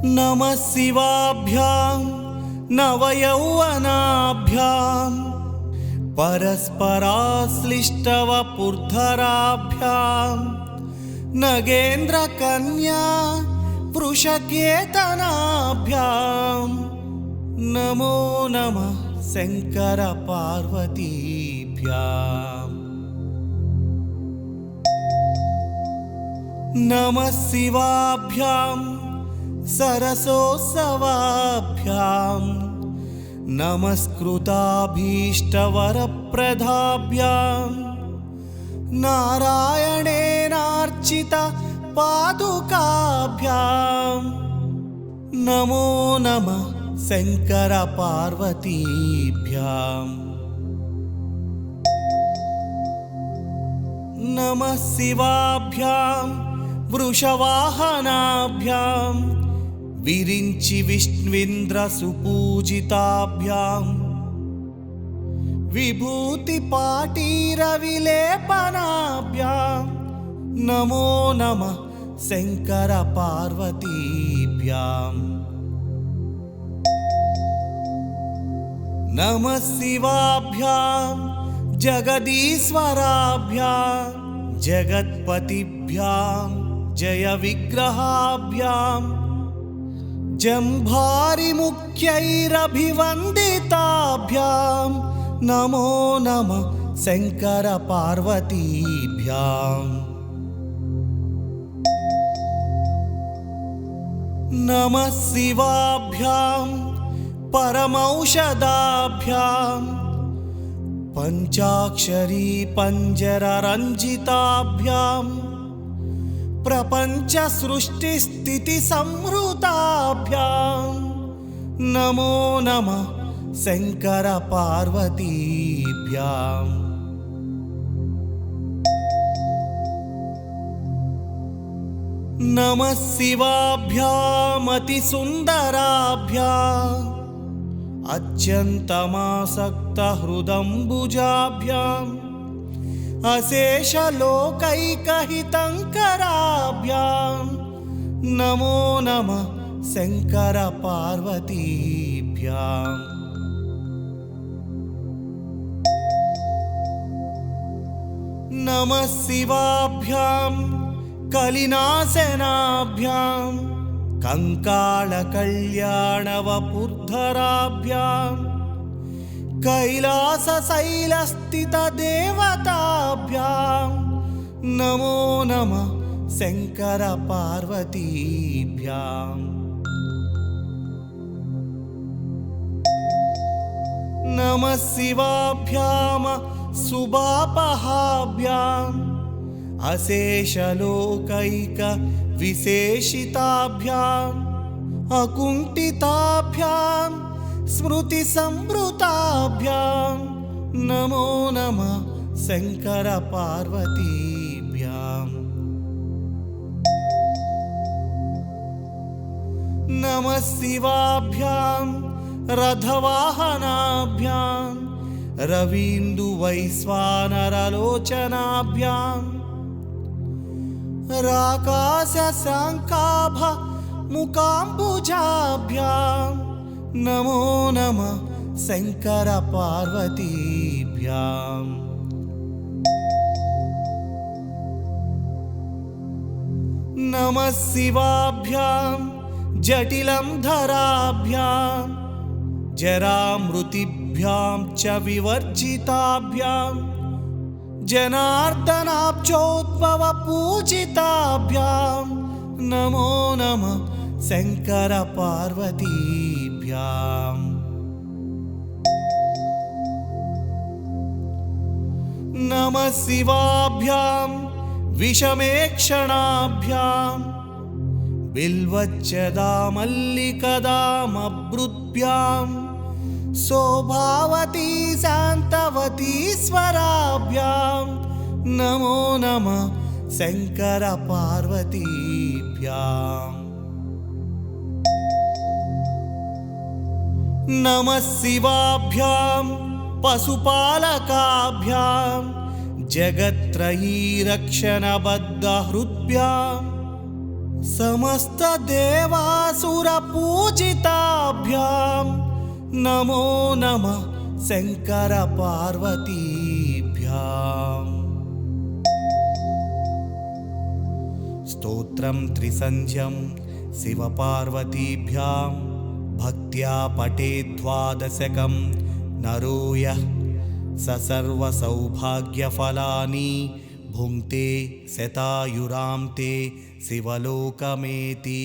नमः शिवाभ्यां नवयौवनाभ्यां परस्पराश्लिष्टवपुर्धराभ्यां नगेन्द्रकन्या वृषकेतनाभ्यां नमो नमः शङ्करपार्वतीभ्याम्। नमः शिवाभ्यां सरसोत्सवाभ्यां नमस्कृताभीष्टवरप्रदाभ्यां नारायणेनार्चित पादुकाभ्यां नमो नमः शङ्करपार्वतीभ्याम्। नमः शिवाभ्यां वृषवाहनाभ्यां विरिञ्चि विष्णुन्द्रसुपूजिताभ्यां विभूतिपाटीरविलेपनाभ्यां नमो नमः शङ्करपार्वतीभ्याम्। नमः शिवाभ्यां जगदीश्वराभ्यां जगत्पतिभ्यां जयविग्रहाभ्यां जम्भारिमुख्यैरभिवन्दिताभ्यां नमो नमः शङ्करपार्वतीभ्याम्। नमः शिवाभ्यां परमौषधाभ्यां पञ्चाक्षरी पञ्जररञ्जिताभ्यां प्रपञ्चसृष्टिस्थितिसंहृताभ्यां नमो नमः शङ्करपार्वतीभ्याम्। नमः शिवाभ्यामतिसुन्दराभ्याम् अत्यन्तमासक्तहृदम्बुजाभ्याम् अशेषलोकैकहितङ्कराभ्यां नमो नमः शङ्करपार्वतीभ्याम्। नमः शिवाभ्यां कलिनाशनाभ्यां कंकालकल्याणवपुर्धराभ्यां कैलासशैलस्थितदेवताभ्यां नमो नमः शङ्करपार्वतीभ्याम्। नमः शिवाभ्यां सुबापहाभ्याम् अशेषलोकैकविशेषिताभ्याम् अकुण्ठिताभ्यां स्मृतिसंवृताभ्यां नमो नमः शङ्करपार्वतीभ्याम्। नमः शिवाभ्यां रथवाहनाभ्यां रवीन्दुवैश्वानरलोचनाभ्यां राकाशशाङ्काभमुकाम्बुजाभ्यां नमो नमः शङ्करपार्वतीभ्याम्। नमः शिवाभ्यां जटिलंधराभ्यां जरामृतिभ्यां च विवर्जिताभ्यां जनार्दनाब्जोद्भवपूजिताभ्यां नमो नमः शङ्करपार्वतीभ्याम्। नमः शिवाभ्यां विषमेक्षणाभ्यां बिल्वच्चदामल्लिकदामभृद्भ्यां शोभावती शान्तवतीश्वराभ्यां नमो नमः शङ्करपार्वतीभ्याम्। नमः शिवाभ्यां पशुपालकाभ्यां जगत्त्रयीरक्षणबद्धहृद्भ्यां समस्तदेवासुरपूजिताभ्यां नमो नमः शङ्करपार्वतीभ्याम्। स्तोत्रं त्रिसन्ध्यं शिवपार्वतीभ्यां भक्त्या पठेद्वादशकं नरो यः स सर्वसौभाग्यफलानि भुङ्क्ते शतायुरां ते शिवलोकमेति।